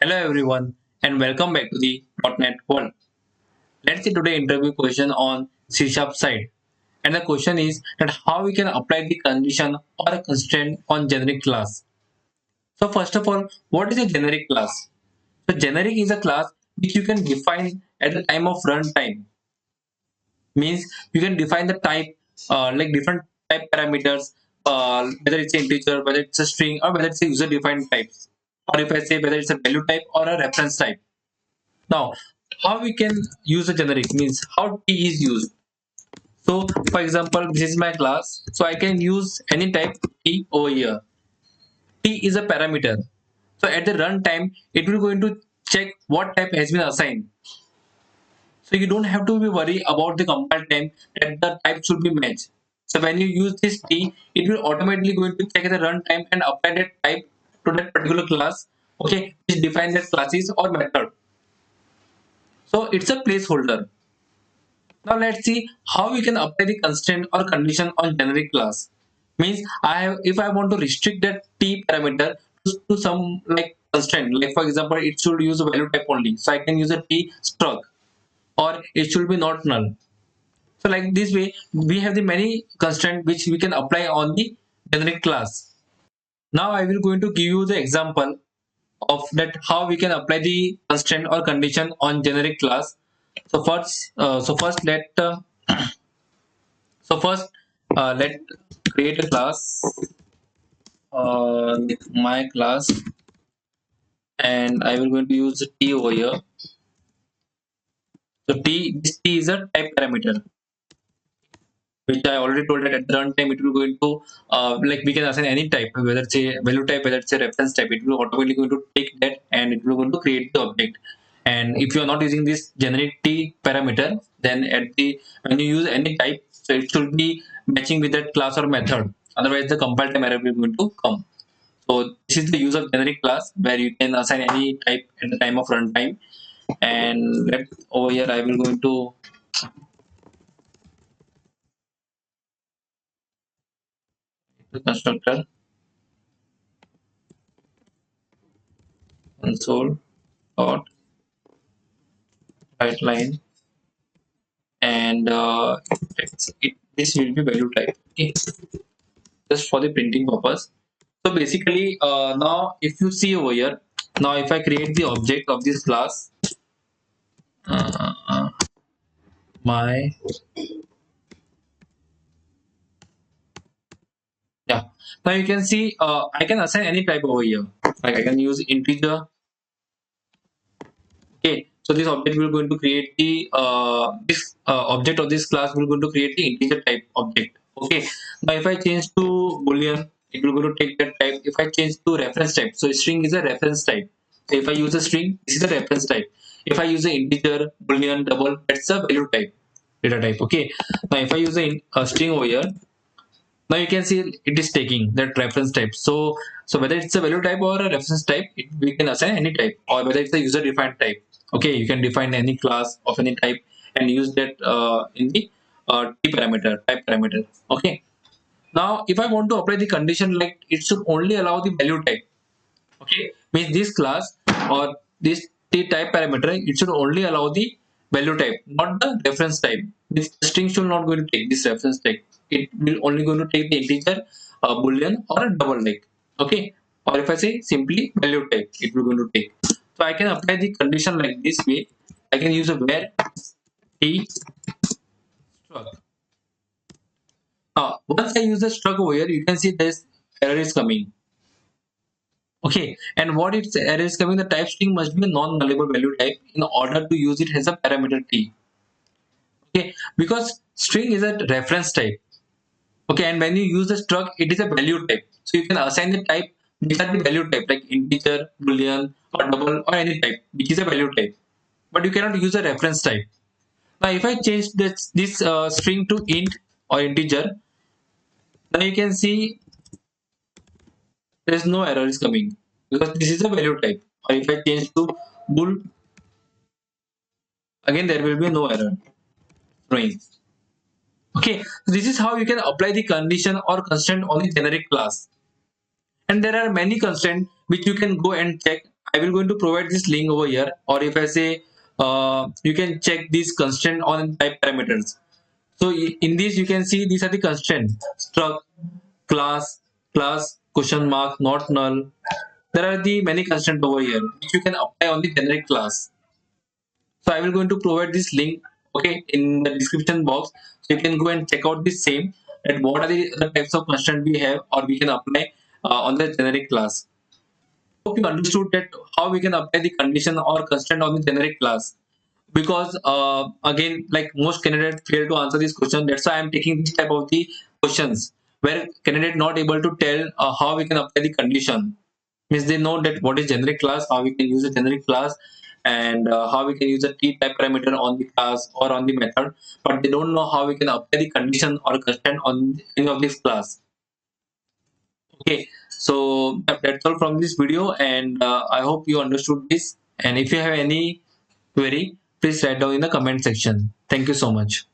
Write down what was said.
Hello everyone and welcome back to the .NET world. Let's see today interview question on C# side. And the question is that how we can apply the condition or a constraint on generic class. So first of all, what is a generic class? So generic is a class which you can define at the time of runtime. Means you can define the type like different type parameters, whether it's an integer, whether it's a string, or whether it's a user defined types. Or if I say whether it's a value type or a reference type. Now, how we can use a generic means how T is used. So, for example, this is my class. So I can use any type T over here. T is a parameter. So at the runtime, it will going to check what type has been assigned. So you don't have to be worried about the compile time that the type should be matched. So when you use this T, it will automatically going to check the runtime and apply that type to that particular class. Okay, which define that classes or method. So it's a placeholder. Now let's see how we can apply the constraint or condition on generic class. Means if I want to restrict that T parameter to some like constraint, like for example, it should use a value type only. So I can use a T struct or it should be not null. So like this way, we have the many constraint which we can apply on the generic class. Now I will going to give you the example of that how we can apply the constraint or condition on generic class. So first let create a class, with my class, and I will going to use T over here. So this T is a type parameter, which I already told that at the runtime it will going to like we can assign any type, whether it's a value type, whether it's a reference type, it will automatically going to take that and it will going to create the object. And if you are not using this generic T parameter, then when you use any type, so it should be matching with that class or method. Otherwise, the compile time error will going to come. So this is the use of generic class where you can assign any type at the time of runtime. And let over here I will going to the constructor console dot write line, and this will be value type. Okay, just for the printing purpose. So basically, now if you see over here, now if I create the object of this class, uh, my yeah. Now you can see I can assign any type over here. Like I can use integer. Okay, so this object will going to create the this object of this class will going to create the integer type object. Okay, now if I change to boolean, it will going to take that type. If I change to reference type, so string is a reference type. So if I use a string, this is a reference type. If I use an integer, boolean, double, that's a value type, data type. Okay, now if I use a string over here, now you can see it is taking that reference type. So whether it's a value type or a reference type, we can assign any type, or whether it's a user defined type. Okay, you can define any class of any type and use that in the T parameter, type parameter. Okay, now if I want to apply the condition, like it should only allow the value type. Okay, means this class or this T type parameter, it should only allow the value type, not the reference type. This string should not going to take this reference type. It will only going to take the integer, boolean, or a double like. Okay, or if I say simply value type, it will going to take. So I can apply the condition like this way. I can use a where T struct. Once I use the struct over here, you can see this error is coming. Okay, and what its error is coming, the type string must be a non-nullable value type in order to use it as a parameter T. Okay, because string is a reference type. Okay, and when you use the struct, it is a value type. So you can assign the type which are the value type like integer, boolean, or double, or any type which is a value type. But you cannot use a reference type. Now, if I change this string to int or integer, now you can see there is no error is coming because this is a value type. Or if I change to bool, again there will be no error showing. Okay, so this is how you can apply the condition or constraint on the generic class. And there are many constraints which you can go and check. I will going to provide this link over here, or if I say you can check this constraint on type parameters. So in this you can see these are the constraints: struct, class, class, question mark, not null. There are the many constraints over here which you can apply on the generic class. So I will going to provide this link, okay, in the description box. So you can go and check out the same, that what are the types of constraint we have or we can apply on the generic class. Hope you understood that how we can apply the condition or constraint on the generic class. Because again, like most candidates fail to answer this question, that's why I'm taking this type of the questions where candidate not able to tell how we can apply the condition. Means they know that what is generic class, how we can use a generic class, and how we can use a t type parameter on the class or on the method, but they don't know how we can apply the condition or constraint on any of this class. Okay, so that's all from this video, and I hope you understood this. And if you have any query, please write down in the comment section. Thank you so much.